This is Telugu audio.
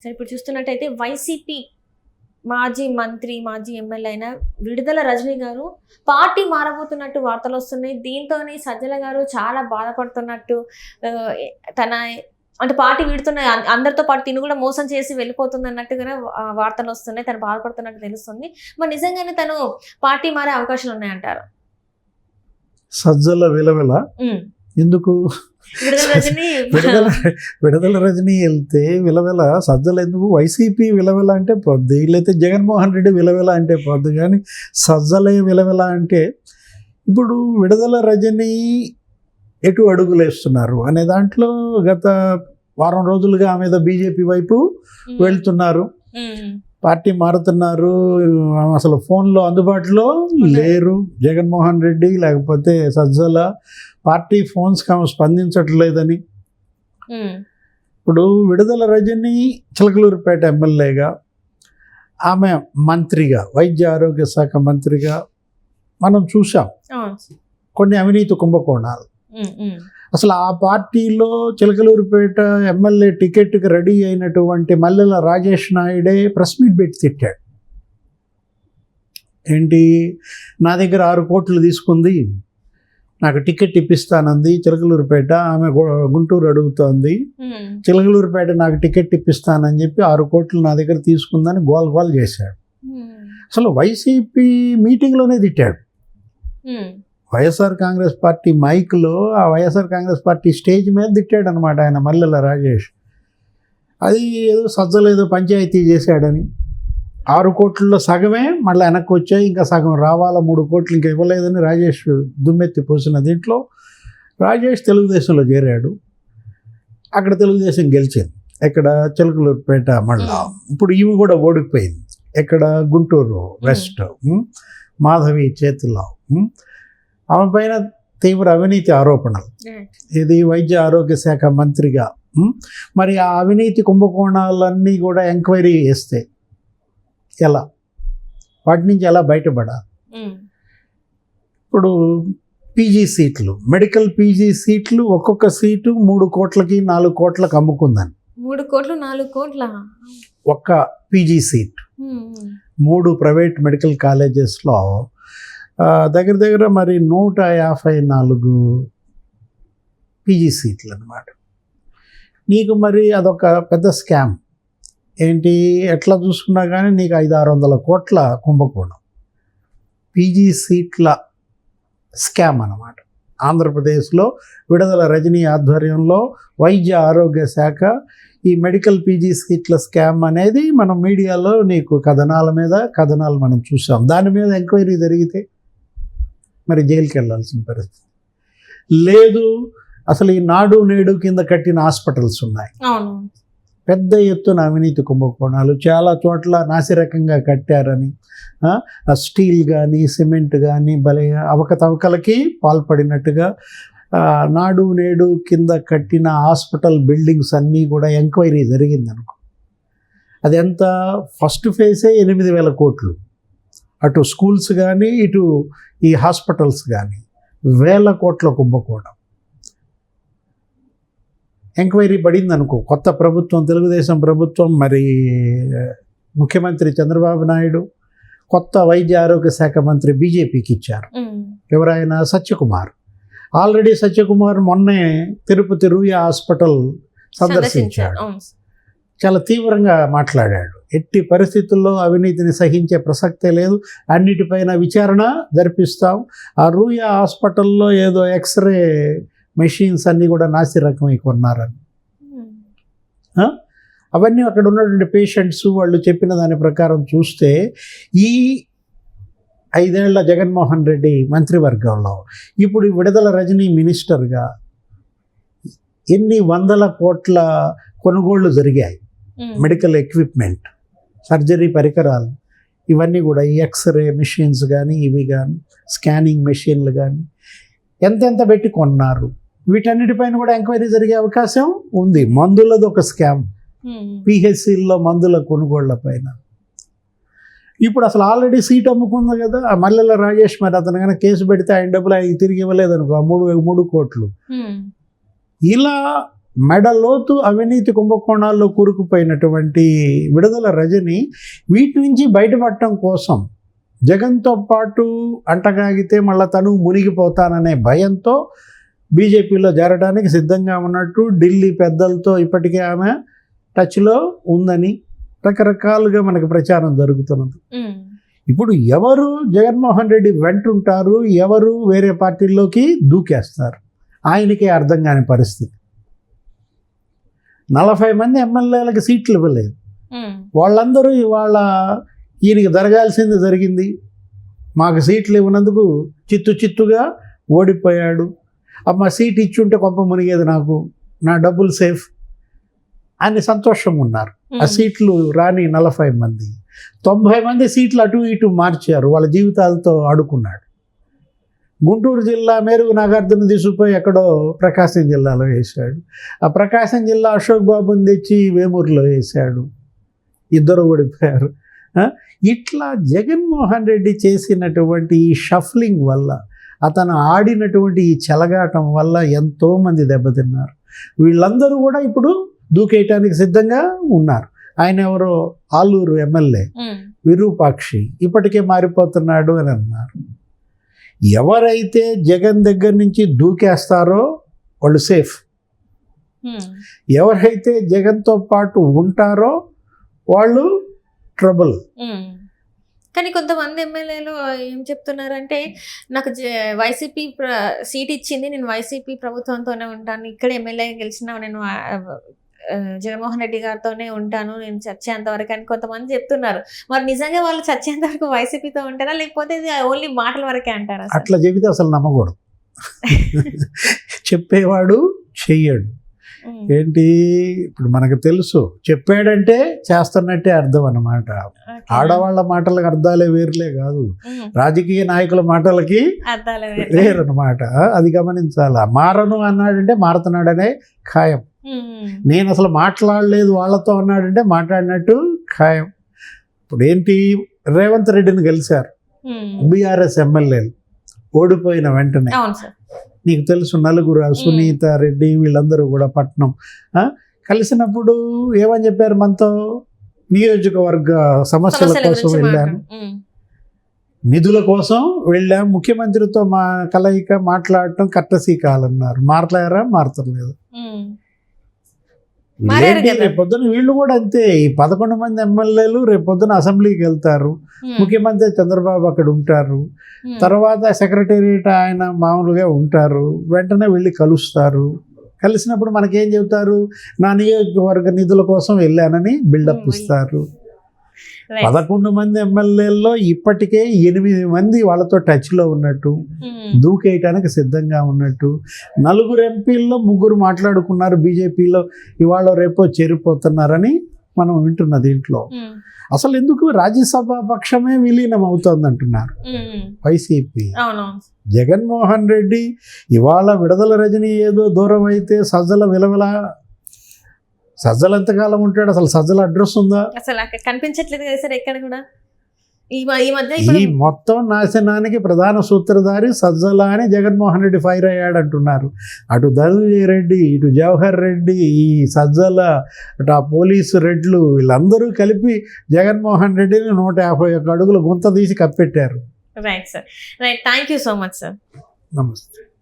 సరే ఇప్పుడు చూస్తున్నట్టయితే వైసీపీ మాజీ మంత్రి, మాజీ ఎమ్మెల్యే అయిన విడుదల రజనీ గారు పార్టీ మారబోతున్నట్టు వార్తలు వస్తున్నాయి. దీంతోనే సజ్జల గారు చాలా బాధపడుతున్నట్టు తన అంటే పార్టీ వీడుతున్న అందరితో పాటు తిను కూడా మోసం చేసి వెళ్ళిపోతుంది అన్నట్టుగానే వార్తలు వస్తున్నాయి. తను బాధపడుతున్నట్టు తెలుస్తుంది. మరి నిజంగానే తను పార్టీ మారే అవకాశాలు ఉన్నాయంటారు? సజ్జల విలవిల ఎందుకు విడుదల రజనీ వెళ్తే విలవిల, సజ్జల ఎందుకు? వైసీపీ విలవిల అంటే పొద్దు, వీళ్ళైతే జగన్మోహన్ రెడ్డి విలవిల అంటే పొద్దు, కానీ సజ్జలే విలవిల అంటే ఇప్పుడు విడుదల రజనీ ఎటు అడుగులేస్తున్నారు అనే దాంట్లో గత వారం రోజులుగా ఆమె మీద బీజేపీ వైపు వెళ్తున్నారు, పార్టీ మారుతున్నారు. అసలు ఫోన్లో అందుబాటులో లేరు జగన్మోహన్ రెడ్డి, లేకపోతే సజ్జల. పార్టీ ఫోన్స్కి ఆమె స్పందించట్లేదని. ఇప్పుడు విడుదల రజనీ చిలకలూరుపేట ఎమ్మెల్యేగా, ఆమె మంత్రిగా, వైద్య ఆరోగ్య శాఖ మంత్రిగా మనం చూసాం కొన్ని అవినీతి కుంభకోణాలు. అసలు ఆ పార్టీలో చిలకలూరుపేట ఎమ్మెల్యే టికెట్కి రెడీ అయినటువంటి మల్లెల రాజేష్ నాయుడే ప్రెస్ మీట్ పెట్టి తిట్టాడు. ఏంటి, నా దగ్గర 6 కోట్లు తీసుకుంది, నాకు టికెట్ ఇప్పిస్తానంది చిలకలూరుపేట, ఆమె గుంటూరు అడుగుతోంది, చిలకలూరుపేట నాకు టికెట్ ఇప్పిస్తానని చెప్పి 6 కోట్లు నా దగ్గర తీసుకుందని గోల్ చేశాడు. అసలు వైసీపీ మీటింగ్లోనే తిట్టాడు. వైఎస్ఆర్ కాంగ్రెస్ పార్టీ మైక్లో, ఆ వైఎస్ఆర్ కాంగ్రెస్ పార్టీ స్టేజ్ మీద తిట్టాడు అనమాట ఆయన మల్లెల రాజేష్. అది ఏదో సజ్జలు ఏదో పంచాయతీ చేశాడని, 6 కోట్లలో సగమే మళ్ళీ వెనక్కి వచ్చాయి, ఇంకా సగం రావాలా, 3 కోట్లు ఇంకా ఇవ్వలేదని రాజేష్ దుమ్మెత్తి పోసిన దీంట్లో రాజేష్ తెలుగుదేశంలో చేరాడు. అక్కడ తెలుగుదేశం గెలిచింది, ఎక్కడ చిలకలూరుపేట మండలం. ఇప్పుడు ఈమె కూడా ఓడిపోయింది, ఎక్కడ గుంటూరు వెస్ట్, మాధవి చేతిలో. ఆమె పైన తీవ్ర అవినీతి ఆరోపణలు, ఇది వైద్య ఆరోగ్య శాఖ మంత్రిగా. మరి ఆ అవినీతి కుంభకోణాలన్నీ కూడా ఎంక్వైరీ చేస్తే ఎలా, వాటి నుంచి ఎలా బయటపడాలి? ఇప్పుడు పీజీ సీట్లు, మెడికల్ పీజీ సీట్లు ఒక్కొక్క సీటు 3 కోట్లకి 4 కోట్లకు అమ్ముకుందని. 3 కోట్లు 4 కోట్ల ఒక్క పీజీ సీట్ 3 ప్రైవేట్ మెడికల్ కాలేజెస్లో దగ్గర మరి 154 పీజీ సీట్లు అన్నమాట. నీకు మరి అదొక పెద్ద స్కామ్. ఏంటి, ఎట్లా చూసుకున్నా కానీ నీకు 500-600 కోట్ల కుంభకోణం, పీజీ సీట్ల స్కామ్ అన్నమాట. ఆంధ్రప్రదేశ్లో విడుదల రజనీ ఆధ్వర్యంలో వైద్య ఆరోగ్య శాఖ ఈ మెడికల్ పీజీ సీట్ల స్కామ్ అనేది మనం మీడియాలో నీకు కథనాల మీద కథనాలు మనం చూసాం. దాని మీద ఎంక్వైరీ జరిగితే మరి జైలుకి వెళ్ళాల్సిన పరిస్థితి లేదు. అసలు ఈ నాడు నేడు కింద కట్టిన హాస్పిటల్స్ ఉన్నాయి, పెద్ద ఎత్తున అవినీతి కుంభకోణాలు, చాలా చోట్ల నాసిరకంగా కట్టారని, స్టీల్ కానీ సిమెంట్ కానీ భలే అవకతవకలకి పాల్పడినట్టుగా నాడు నేడు కింద కట్టిన హాస్పిటల్ బిల్డింగ్స్ అన్నీ కూడా ఎంక్వైరీ జరిగిందనుకో. అది ఎంత, ఫస్ట్ ఫేజే 8,000 కోట్లు, అటు స్కూల్స్ కానీ ఇటు ఈ హాస్పిటల్స్ కానీ 1,000 కోట్ల కుంభకోణం. ఎంక్వైరీ పడింది అనుకో, కొత్త ప్రభుత్వం తెలుగుదేశం ప్రభుత్వం, మరి ముఖ్యమంత్రి చంద్రబాబు నాయుడు కొత్త వైద్య ఆరోగ్య శాఖ మంత్రి బీజేపీకి ఇచ్చారు. ఎవరైనా సత్యకుమార్. ఆల్రెడీ సత్యకుమార్ మొన్నే తిరుపతి రూయా హాస్పిటల్ సందర్శించాడు, చాలా తీవ్రంగా మాట్లాడాడు. ఎట్టి పరిస్థితుల్లో అవినీతిని సహించే ప్రసక్తే లేదు, అన్నిటిపైన విచారణ జరిపిస్తాం. ఆ రూయా హాస్పిటల్లో ఏదో ఎక్స్రే మెషిన్స్ అన్నీ కూడా నాసిరకమై కొన్నారని, అవన్నీ అక్కడ ఉన్నటువంటి పేషెంట్స్ వాళ్ళు చెప్పిన దాని ప్రకారం చూస్తే ఈ 5 ఏళ్ల జగన్మోహన్ రెడ్డి మంత్రివర్గంలో ఇప్పుడు విడుదల రజనీ మినిస్టర్గా ఎన్ని 100 కోట్ల కొనుగోళ్లు జరిగాయి. మెడికల్ ఎక్విప్మెంట్, సర్జరీ పరికరాలు, ఇవన్నీ కూడా ఈ ఎక్స్రే మెషిన్స్ కానీ ఇవి కానీ స్కానింగ్ మెషిన్లు కానీ ఎంతెంత పెట్టి కొన్నారు, వీటన్నిటిపైన కూడా ఎంక్వైరీ జరిగే అవకాశం ఉంది. మందులది ఒక స్కామ్, పిహెచ్సిల్లో మందుల కొనుగోళ్ల పైన. ఇప్పుడు అసలు ఆల్రెడీ సీట్ అమ్ముకుంది కదా ఆ మల్లెల రాజేష్, మరి అతను కనుక కేసు పెడితే ఆయన డబ్బులు ఆయనకి తిరిగి ఇవ్వలేదనుకో, 3 కోట్లు. ఇలా మెడలోతు అవినీతి కుంభకోణాల్లో కూరుకుపోయినటువంటి విడుదల రజని వీటి నుంచి బయటపడటం కోసం జగన్తో పాటు అంటగాగితే మళ్ళీ తను మునిగిపోతాననే భయంతో బీజేపీలో చేరడానికి సిద్ధంగా ఉన్నట్టు ఢిల్లీ పెద్దలతో ఇప్పటికే ఆమె టచ్లో ఉందని రకరకాలుగా మనకు ప్రచారం జరుగుతున్నది. ఇప్పుడు ఎవరు జగన్మోహన్ రెడ్డి వెంటుంటారు, ఎవరు వేరే పార్టీల్లోకి దూకేస్తారు, ఆయనకే అర్థం కాని పరిస్థితి. 40 మంది ఎమ్మెల్యేలకు సీట్లు ఇవ్వలేదు. వాళ్ళందరూ ఇవాళ ఈయనకి జరగాల్సింది జరిగింది, మాకు సీట్లు ఇవ్వనందుకు చిత్తుగా ఓడిపోయాడు, అమ్మ సీట్ ఇచ్చుంటే కొంప మునిగేది, నాకు నా డబ్బులు సేఫ్ అని సంతోషంగా ఉన్నారు. ఆ సీట్లు రాని 40 మంది 90 మంది సీట్లు అటు ఇటు మార్చారు, వాళ్ళ జీవితాలతో ఆడుకున్నాడు. గుంటూరు జిల్లా మేరుగు నాగార్జున తీసుకుపోయి ఎక్కడో ప్రకాశం జిల్లాలో వేశాడు. ఆ ప్రకాశం జిల్లా అశోక్ బాబుని తెచ్చి వేమూరులో వేశాడు, ఇద్దరు ఓడిపోయారు. ఇట్లా జగన్మోహన్ రెడ్డి చేసినటువంటి ఈ షఫ్లింగ్ వల్ల, అతను ఆడినటువంటి ఈ చెలగాటం వల్ల ఎంతోమంది దెబ్బతిన్నారు. వీళ్ళందరూ కూడా ఇప్పుడు దూకేయటానికి సిద్ధంగా ఉన్నారు. ఆయన ఎవరో ఆలూరు ఎమ్మెల్యే విరూపాక్షి ఇప్పటికే మారిపోతున్నాడు అని అన్నారు. ఎవరైతే జగన్ దగ్గర నుంచి దూకేస్తారో వాళ్ళు సేఫ్, ఎవరైతే జగన్తో పాటు ఉంటారో వాళ్ళు ట్రబుల్. కానీ కొంతమంది ఎమ్మెల్యేలు ఏం చెప్తున్నారంటే, నాకు వైసీపీ సీట్ ఇచ్చింది, నేను వైసీపీ ప్రభుత్వంతోనే ఉంటాను, ఇక్కడ ఎమ్మెల్యే గెలిచినా నేను జగన్మోహన్ రెడ్డి గారితోనే ఉంటాను, నేను చచ్చేంత వరకు అని కొంతమంది చెప్తున్నారు. మరి నిజంగా వాళ్ళు చచ్చేంత వరకు వైసీపీతో ఉంటారా, లేకపోతే ఇది ఓన్లీ మాటల వరకే అంటారా? అట్లా చెబితే అసలు నమ్మకూడదు. చెప్పేవాడు చెయ్యడు. ఏంటి ఇప్పుడు మనకు తెలుసు, చెప్పాడంటే చేస్తున్నట్టే అర్థం అన్నమాట. ఆడవాళ్ళ మాటలకు అర్థాలే వేరులే కాదు, రాజకీయ నాయకుల మాటలకి వేరన్నమాట. అది గమనించాలా. మారను అన్నాడంటే మారుతున్నాడనే ఖాయం. నేను అసలు మాట్లాడలేదు వాళ్ళతో అన్నాడంటే మాట్లాడినట్టు ఖాయం. ఇప్పుడు ఏంటి, రేవంత్ రెడ్డిని కలిశారు బీఆర్ఎస్ ఎమ్మెల్యేలు ఓడిపోయిన వెంటనే. నీకు తెలుసు, నలుగురు, సునీత రెడ్డి వీళ్ళందరూ కూడా పట్నం కలిసినప్పుడు ఏమని చెప్పారు, మనతో నియోజకవర్గ సమస్యల కోసం వెళ్ళాను, నిధుల కోసం వెళ్ళాం, ముఖ్యమంత్రితో మా కలయిక మాట్లాడటం కట్టసీ కాలన్నారు. మాట్లాడారా? మారతలేదు. రేపొద్దున వీళ్ళు కూడా అంతే. ఈ 11 మంది ఎమ్మెల్యేలు రేపొద్దున అసెంబ్లీకి వెళ్తారు, ముఖ్యమంత్రి చంద్రబాబు అక్కడ ఉంటారు, తర్వాత సెక్రటేరియట్ ఆయన మామూలుగా ఉంటారు, వెంటనే వెళ్ళి కలుస్తారు. కలిసినప్పుడు మనకేం చెబుతారు, నా నియోజకవర్గ నిధుల కోసం వెళ్ళానని బిల్డప్ ఇస్తారు. 11 మంది ఎమ్మెల్యేల్లో ఇప్పటికే 8 మంది వాళ్ళతో టచ్లో ఉన్నట్టు, దూకేయటానికి సిద్ధంగా ఉన్నట్టు. 4 ఎంపీల్లో 3 మాట్లాడుకున్నారు బీజేపీలో, ఇవాళ రేపో చేరిపోతున్నారని మనం వింటున్న దీంట్లో. అసలు ఎందుకు రాజ్యసభ పక్షమే విలీనం అవుతుంది అంటున్నారు వైసీపీ. జగన్మోహన్ రెడ్డి ఇవాళ విడుదల రజని ఏదో దూరం అయితే సజ్జల విలవిల, సజ్జలు ఎంతకాలం ఉంటాడు, అసలు సజ్జల అడ్రస్ ఉందా? అసలు కనిపించట్లేదు కదా సార్ ఎక్కడ కూడా. ఈ మొత్తం నాశనానికి ప్రధాన సూత్రధారి సజ్జల అని జగన్మోహన్ రెడ్డి ఫైర్ అయ్యాడు అంటున్నారు. అటు ధనంజయ రెడ్డి, ఇటు జవహర్ రెడ్డి, ఈ సజ్జల, అటు ఆ పోలీసు రెడ్లు వీళ్ళందరూ కలిపి జగన్మోహన్ రెడ్డిని 151 అడుగుల గుంత తీసి కప్పెట్టారు. Right sir, right. Thank you so much sir. నమస్తే.